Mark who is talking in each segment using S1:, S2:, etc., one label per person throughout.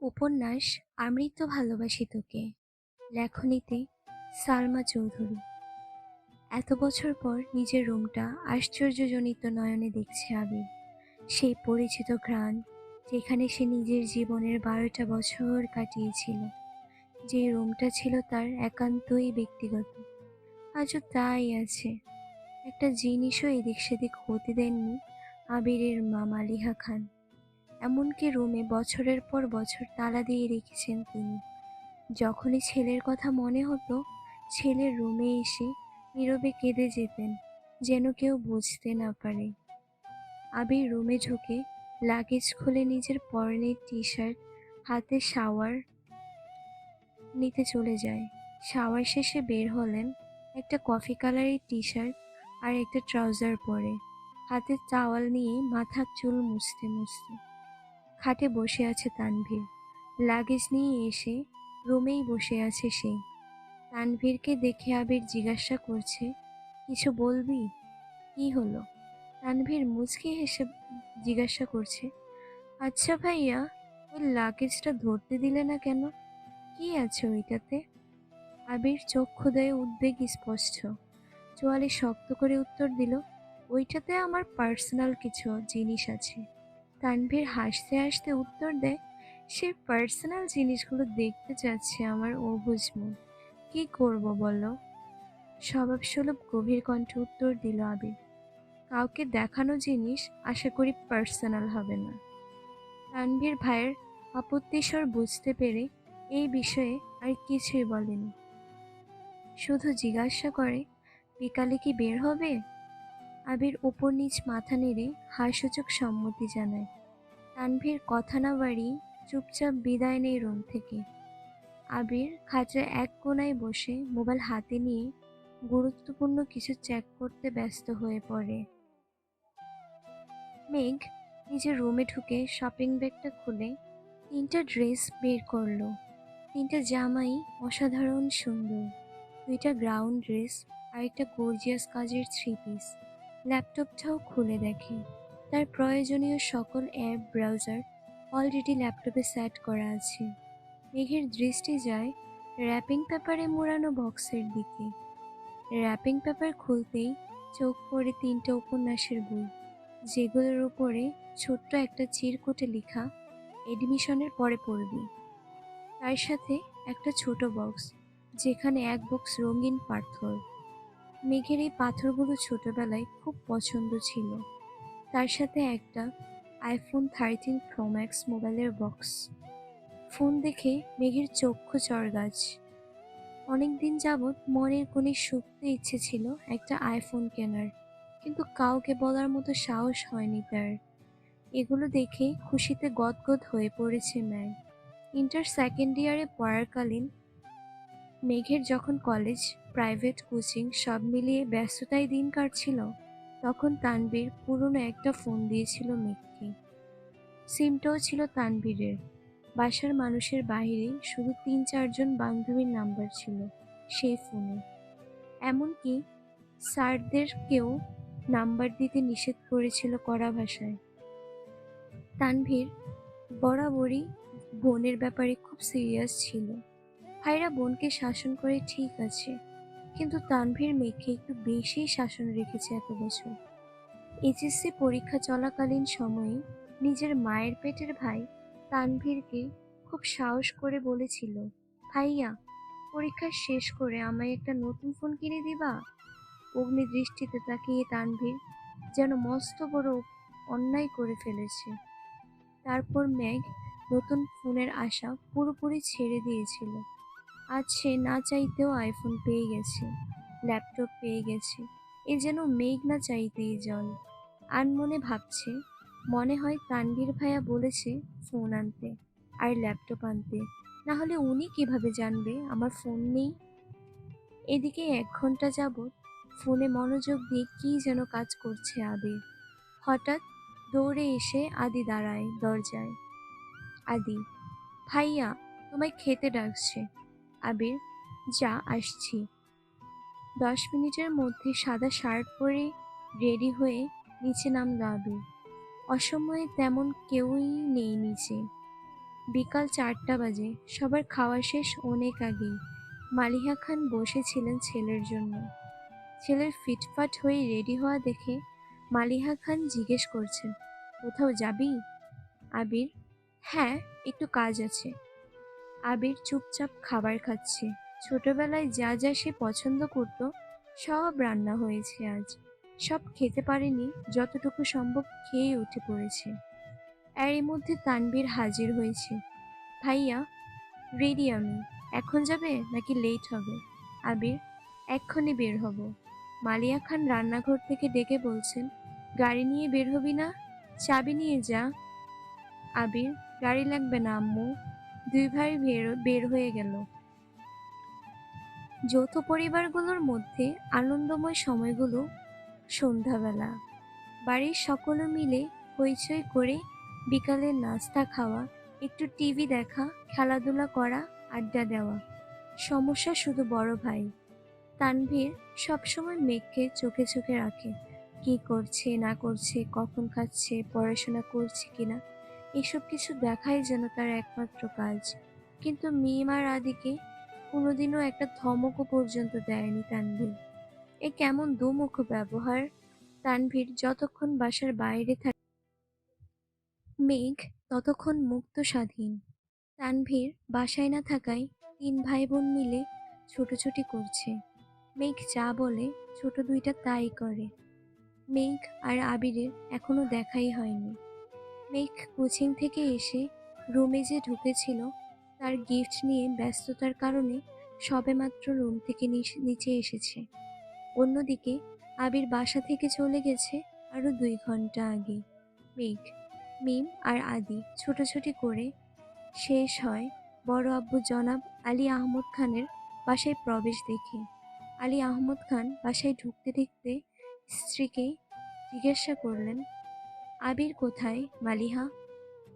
S1: উপন্যাস আমি তো ভালোবাসি তোকে, লেখনীতে সালমা চৌধুরী। এত বছর পর নিজের রুমটা আশ্চর্যজনিত নয়নে দেখছে আবির। সেই পরিচিত ঘ্রাণ, যেখানে সে নিজের জীবনের 12টা বছর কাটিয়েছিল, যে রুমটা ছিল তার একান্তই ব্যক্তিগত, আজও তাই আছে। একটা জিনিসও এদিক সেদিক হতে দেননি আবিরের মা মালিহা খান। এমনকি রুমে বছরের পর বছর তালা দিয়ে রেখেছেন তিনি। যখনই ছেলের কথা মনে হতো, ছেলের রুমে এসে নীরবে কেঁদে যেতেন, যেন কেউ বুঝতে না পারে। আবির রুমে ঢুকে লাগেজ খুলে নিজের পরনের টি শার্ট হাতে শাওয়ার নিতে চলে যায়। শাওয়ার শেষে বের হলেন একটা কফি কালারের টি শার্ট আর একটা ট্রাউজার পরে, হাতে টাওয়াল নিয়ে মাথা চুল মুছতে মুছতে। খাটে বসে আছে তানভীর, লাগেজ নিয়ে এসে রুমেই বসে আছে সে। তানভীরকে দেখে আবির জিজ্ঞাসা করছে, কিছু বলবি? কি হলো? তানভীর মুচকি হেসে জিজ্ঞাসা করছে, আচ্ছা ভাইয়া, ওই লাগেজটা ধরতে দিলে না কেন? কি আছে ওইটাতে? আবির চোখ খোদায় উদ্বেগ স্পষ্ট, চোয়ালে শক্ত করে উত্তর দিল, ওইটাতে আমার পার্সোনাল কিছু জিনিস আছে। তানভীর হাসতে হাসতে উত্তর দেয়, সে পার্সোনাল জিনিসগুলো দেখতে চাচ্ছে আমার অবুঝ মন। কি করব বলো? স্বভাবসুলভ গভীর কণ্ঠে উত্তর দিল আবির, কাউকে দেখানো জিনিস আশা করি পার্সোনাল হবে না। তানভীর ভাইয়ের আপত্তিস্বর বুঝতে পেরে এই বিষয়ে আর কিছুই বলেনি, শুধু জিজ্ঞাসা করে, বিকালে কি বের হবে? আবির উপর নিচ মাথা নেড়ে হাস্যচক সম্মতি জানায়। তানভীর কথা না বাড়িয়ে চুপচাপ বিদায় নেয় রুম থেকে। আবির খাঁচার এক কোণায় বসে মোবাইল হাতে নিয়ে গুরুত্বপূর্ণ কিছু চেক করতে ব্যস্ত হয়ে পড়ে। মেঘ নিজের রুমে ঢুকে শপিং ব্যাগটা খুলে 3টা ড্রেস বের করলো। 3টা জামাই অসাধারণ সুন্দর, 2টা গ্রাউন্ড ড্রেস আর একটা গর্জিয়াস কাজের 3 পিস। ল্যাপটপটাও খুলে দেখে, তার প্রয়োজনীয় সকল অ্যাপ ব্রাউজার অলরেডি ল্যাপটপে সেট করা আছে। মেঘের দৃষ্টি যায় র্যাপিং পেপারে মোড়ানো বক্সের দিকে। র্যাপিং পেপার খুলতেই চোখ পড়ে 3টা উপন্যাসের বই, যেগুলোর উপরে ছোট্ট একটা চিরকুটে লেখা, এডমিশনের পরে পড়বি। তার সাথে একটা ছোট বক্স, যেখানে এক বক্স রঙিন পাথর। মেঘের এই পাথরগুলো ছোটবেলায় খুব পছন্দ ছিল। তার সাথে একটা আইফোন 13 প্রো ম্যাক্স মোবাইলের বক্স। ফোন দেখে মেঘের চক্ষু চড়গাছ। অনেকদিন যাবৎ মনের কোণে সুপ্ত ইচ্ছে ছিল একটা আইফোন কেনার, কিন্তু কাউকে বলার মতো সাহস হয়নি তার। এগুলো দেখে খুশিতে গদগদ হয়ে পড়েছে ম্যাগ। ইন্টার সেকেন্ড ইয়ারে পড়াকালীন মেঘের যখন কলেজ, প্রাইভেট কোচিং সব মিলিয়ে ব্যস্ততায় দিন কাটছিল, তখন তানবীর পুরনো একটা ফোন দিয়েছিল মেঘকে। সিমটাও ছিল তানবীরের। বাসার মানুষের বাইরে শুধু 3-4 জন বান্ধবীর নাম্বার ছিল সেই ফোনে। এমনকি স্যারদেরকেও নাম্বার দিতে নিষেধ করেছিল কড়া ভাষায়। তানভীর বরাবরই বোনের ব্যাপারে খুব সিরিয়াস ছিল। ভাইরা বোনকে শাসন করে ঠিক আছে, কিন্তু তানভীর মেয়েকে একটু বেশিই শাসন রেখেছে এত বছর। এইচএসসি পরীক্ষা চলাকালীন সময়ে নিজের মায়ের পেটের ভাই তানভীরকে খুব সাহস করে বলেছিল, ভাইয়া, পরীক্ষা শেষ করে আমায় একটা নতুন ফোন কিনে দিবা? অগ্নি দৃষ্টিতে তাকিয়ে তানভীর যেন মস্ত বড় অন্যায় করে ফেলেছে। তারপর মেঘ নতুন ফোনের আশা পুরোপুরি ছেড়ে দিয়েছিল। আজ সে না চাইতেও আইফোন পেয়ে গেছে, ল্যাপটপ পেয়ে গেছে। এ যেন মেঘ না চাইতেই জল। আনমনে ভাবছে, মনে হয় তানভীর ভাইয়া বলেছে ফোন আনতে আর ল্যাপটপ আনতে, না হলে উনি কিভাবে জানবে আমার ফোন নেই। এদিকে 1 ঘন্টা যাবৎ ফোনে মনোযোগ দিয়ে কি যেন কাজ করছে আবির। হঠাৎ দৌড়ে এসে আদি দাঁড়ায় দরজায়। আদি, ভাইয়া, তোমায় খেতে ডাকছে। আবির, যা, আসছি। 10 মিনিটের মধ্যে সাদা শার্ট পরে রেডি হয়ে নিচে নামল আবির। অসময়ে তেমন কেউই নেই নিচে। বিকাল 4টা বাজে। সবার খাওয়া শেষ অনেক আগেই। মালিহা খান বসেছিলেন ছেলের জন্য। ছেলের ফিটফাট হয়ে রেডি হওয়া দেখে মালিহা খান জিজ্ঞেস করছেন, কোথাও যাবি? আবির, হ্যাঁ, একটু কাজ আছে। আবির চুপচাপ খাবার খাচ্ছে। ছোটবেলায় যা যা সে পছন্দ করত সব রান্না হয়েছে আজ। সব খেতে পারেনি, যতটুকু সম্ভব খেয়ে উঠে পড়েছে। এরই মধ্যে তানভীর হাজির হয়েছে। ভাইয়া, রেডি আমি। এখন যাবে নাকি লেট হবে? আবির, এক্ষুনি বের হব। মালিয়া খান রান্নাঘর থেকে ডেকে বলছেন, গাড়ি নিয়ে বের হবি না? চাবি নিয়ে যা। আবির, গাড়ি লাগবে না আম্মু। দুই ভাই বের হয়ে গেল। যৌথ পরিবারগুলোর মধ্যে আনন্দময় সময়গুলো সন্ধ্যাবেলা। বাড়ির সকলে মিলে হইচই করে বিকালের নাস্তা খাওয়া, একটু টিভি দেখা, খেলাধুলা করা, আড্ডা দেওয়া। সমস্যা শুধু বড় ভাই তানভীর। সবসময় মেঘকে চোখে চোখে রাখে। কি করছে না করছে, কখন খাচ্ছে, পড়াশোনা করছে কিনা, এসব কিছু দেখাই যেন তার একমাত্র কাজ। কিন্তু মিম আর আদিকে কোনোদিনও একটা ধমকও পর্যন্ত দেয়নি তানভীর। এ কেমন দুমুখ ব্যবহার! তানভীর যতক্ষণ বাসার বাইরে থাকে, মেঘ ততক্ষণ মুক্ত স্বাধীন। তানভীর বাসায় না থাকায় তিন ভাই বোন মিলে ছুটোছুটি করছে। মেঘ যা বলে ছোট দুইটা তাই করে। মেঘ আর আবিরের এখনো দেখাই হয়নি। মেঘ কোচিং থেকে এসে রুমে যে ঢুকেছিল, তার গিফট নিয়ে ব্যস্ততার কারণে সবেমাত্র রুম থেকে নিচে এসেছে। অন্যদিকে আবির বাসা থেকে চলে গেছে আরো 2 ঘন্টা আগে। মেঘ, মিম আর আদি ছুটোছুটি করে শেষ হয় বড় আব্বু জনাব আলী আহমদ খানের বাসায় প্রবেশ দেখে। আলী আহমদ খান বাসায় ঢুকতে ঢুকতে স্ত্রীকে জিজ্ঞাসা করলেন, আবির কোথায় মালিহা?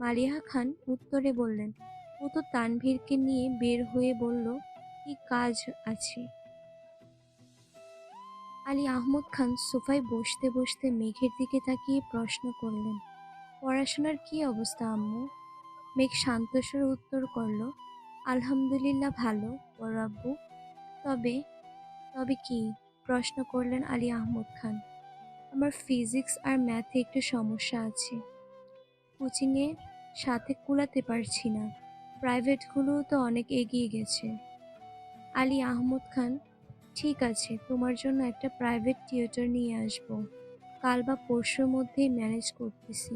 S1: মালিহা খান উত্তরে বললেন, ও তো তানভীরকে নিয়ে বের হয়ে বলল কি কাজ আছে। আলী আহমদ খান সোফায় বসতে বসতে মেঘের দিকে তাকিয়ে প্রশ্ন করলেন, পড়াশোনার কি অবস্থা আম্মু? মেঘ শান্ত স্বরে উত্তর করল, আলহামদুলিল্লাহ ভালো বড় আব্বু। তবে তবে কি? প্রশ্ন করলেন আলী আহমদ খান। আমার ফিজিক্স আর ম্যাথে একটু সমস্যা আছে। কোচিংয়ে সাথে কুলাতে পারছি না। প্রাইভেটগুলোও তো অনেক এগিয়ে গেছে। আলী আহমদ খান, ঠিক আছে, তোমার জন্য একটা প্রাইভেট টিউটর নিয়ে আসবো। কাল বা পরশুর মধ্যেই ম্যানেজ করতেছি।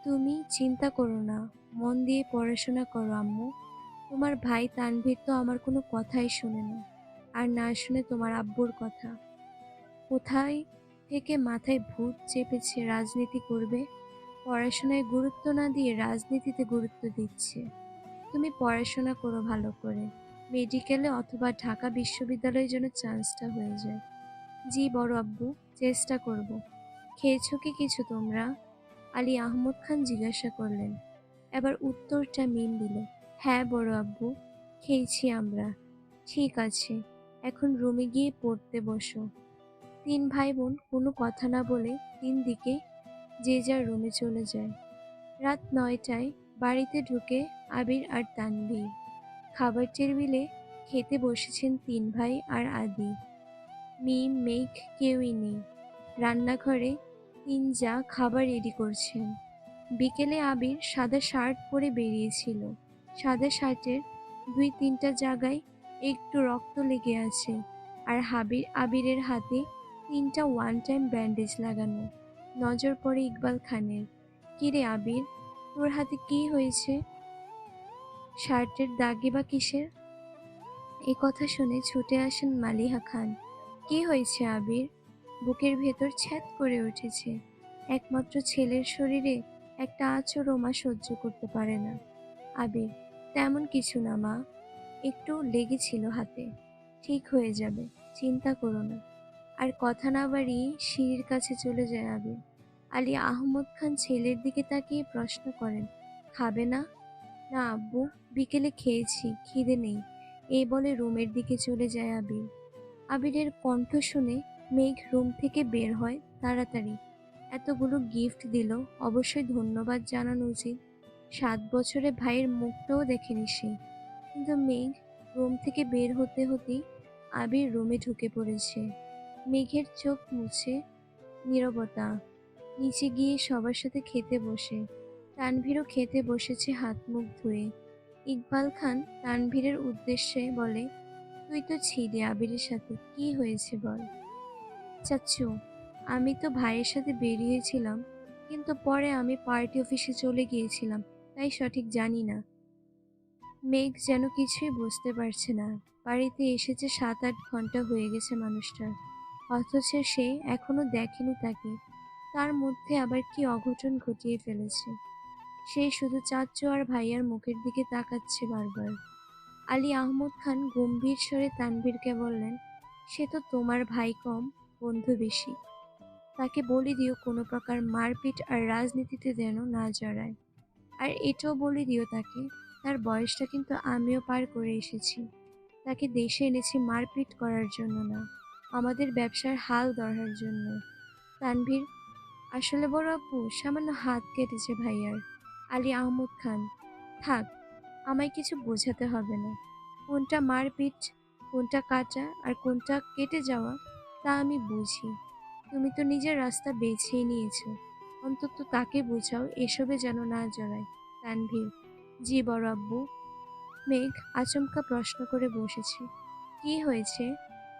S1: তুমি চিন্তা করো না, মন দিয়ে পড়াশোনা করো আম্মু। তোমার ভাই তানভীর তো আমার কোনো কথাই শোনে না, আর না শুনে তোমার আব্বুর কথা। কোথায় থেকে মাথায় ভূত চেপেছে রাজনীতি করবে, পড়াশোনায় গুরুত্ব না দিয়ে রাজনীতিতে গুরুত্ব দিচ্ছে। তুমি পড়াশোনা করো ভালো করে, মেডিকেলে অথবা ঢাকা বিশ্ববিদ্যালয়ে যেন চান্সটা হয়ে যায়। জি বড় আব্বু, চেষ্টা করব। খেয়েছো কি কিছু তোমরা? আলী আহমদ খান জিজ্ঞাসা করলেন। এবার উত্তরটা মিম দিল, হ্যাঁ বড় আব্বু, খেয়েছি আমরা। ঠিক আছে, এখন রুমে গিয়ে পড়তে বসো। তিন ভাই বোন কোনো কথা না বলে তিন দিকে যে যার রুমে চলে যায়। রাত 9টায় বাড়িতে ঢুকে আবির আর তানভীর। খাবার টেবিলে খেতে বসেছেন তিন ভাই আর আদি। মিম, মেঘ কেউই নেই। রান্নাঘরে তিন যা খাবার রেডি করছেন। বিকেলে আবির সাদা শার্ট পরে বেরিয়েছিল। সাদা শার্টের 2-3টা জায়গায় একটু রক্ত লেগে আছে, আর আবিরের হাতে 3টা ওয়ান টাইম ব্যান্ডেজ লাগানো। নজর পড়ে ইকবাল খানের। কিরে আবির, তোর হাতে কি হয়েছে? শার্টের দাগে বা কিসের? এই কথা শুনে ছুটে আসেন মালিহা খান। কি হয়েছে আবির? বুকের ভেতর ছ্যাদ করে উঠেছে। একমাত্র ছেলের শরীরে একটা আঁচড়ও মা সহ্য করতে পারে না। আবির, তেমন কিছু না মা, একটু লেগেছিল হাতে, ঠিক হয়ে যাবে, চিন্তা করো না। আর কথা না বাড়িয়ে সিঁড়ির কাছে চলে যায় আবির। আলী আহমদ খান ছেলের দিকে তাকিয়ে প্রশ্ন করেন, খাবে না? না আব্বু, বিকেলে খেয়েছি, খিদে নেই, এই বলে রুমের দিকে চলে যায় আবির। আবিরের কণ্ঠ শুনে মেঘ রুম থেকে বের হয় তাড়াতাড়ি। এতগুলো গিফট দিল, অবশ্যই ধন্যবাদ জানানো উচিত। 7 বছরে ভাইয়ের মুখটাও দেখেনি সে। কিন্তু মেঘ রুম থেকে বের হতে হতেই আবির রুমে ঢুকে পড়েছে। মেঘের চোখ মুছে নীরবতা। নিচে গিয়ে সবার সাথে খেতে বসে। তানভীরও খেতে বসেছে হাত মুখ ধুয়ে। ইকবাল খান তানভীরের উদ্দেশ্যে বলে, তুই তো ছিলি আবিরের সাথে, কি হয়েছে বল। চাচ্চু, আমি তো ভাইয়ের সাথে বেরিয়েছিলাম, কিন্তু পরে আমি পার্টি অফিসে চলে গিয়েছিলাম, তাই সঠিক জানি না। মেঘ যেন কিছুই বুঝতে পারছে না। বাড়িতে এসেছে 7-8 ঘন্টা হয়ে গেছে মানুষটার, অথচ সে এখনো দেখেনি তাকে। তার মধ্যে আবার কি অঘটন ঘটিয়ে ফেলেছে। সে শুধু চাচ্চু আর ভাইয়ার মুখের দিকে তাকাচ্ছে বারবার। আলী আহমদ খান গম্ভীর স্বরে তানভীরকে বললেন, সে তো তোমার ভাই কম, বন্ধু বেশি। তাকে বলে দিও কোনো প্রকার মারপিট আর রাজনীতিতে যেন না জড়ায়। আর এটাও বলে দিও তাকে, তার বয়সটা কিন্তু আমিও পার করে এসেছি। তাকে দেশে এনেছি মারপিট করার জন্য না, আমাদের ব্যবসার হাল ধরার জন্য। তানভীর, আসলে বড় আপু, সামান্য হাত কেটেছে ভাইয়ার। আলী আহমদ খান, থাক, আমায় কিছু বোঝাতে হবে না। কোনটা মারপিট, কোনটা কাটা আর কোনটা কেটে যাওয়া, তা আমি বুঝি। তুমি তো নিজের রাস্তা বেছেই নিয়েছো, অন্তত তাকে বোঝাও এসবে যেন না জড়ায়। তানভীর, জি বড় আব্বু। মেঘ আচমকা প্রশ্ন করে বসেছে, কি হয়েছে?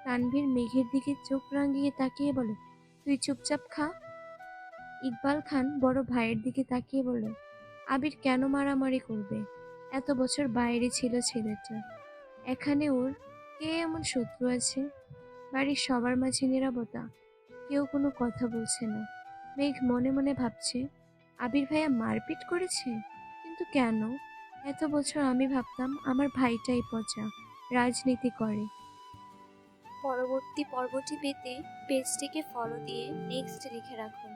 S1: তানভীর মেঘের দিকে চোখ রাঙিয়ে তাকিয়ে বলে, তুই চুপচাপ খা। ইকবাল খান বড় ভাইয়ের দিকে তাকিয়ে বলল, আবির কেন মারামারি করবে? এত বছর বাইরে ছিল ছেলেটা, এখানে ওর কে এমন শত্রু আছে? বাড়ির সবার মাঝে নীরবতা, কেউ কোনো কথা বলছে না। মেঘ মনে মনে ভাবছে, আবির ভাইয়া মারপিট করেছে, কিন্তু কেন? এত বছর আমি ভাবতাম আমার ভাইটাই পচা, রাজনীতি করে।
S2: পরবর্তী পর্বটি পেতে পেজটিকে ফলো দিয়ে নেক্সট লিখে রাখুন।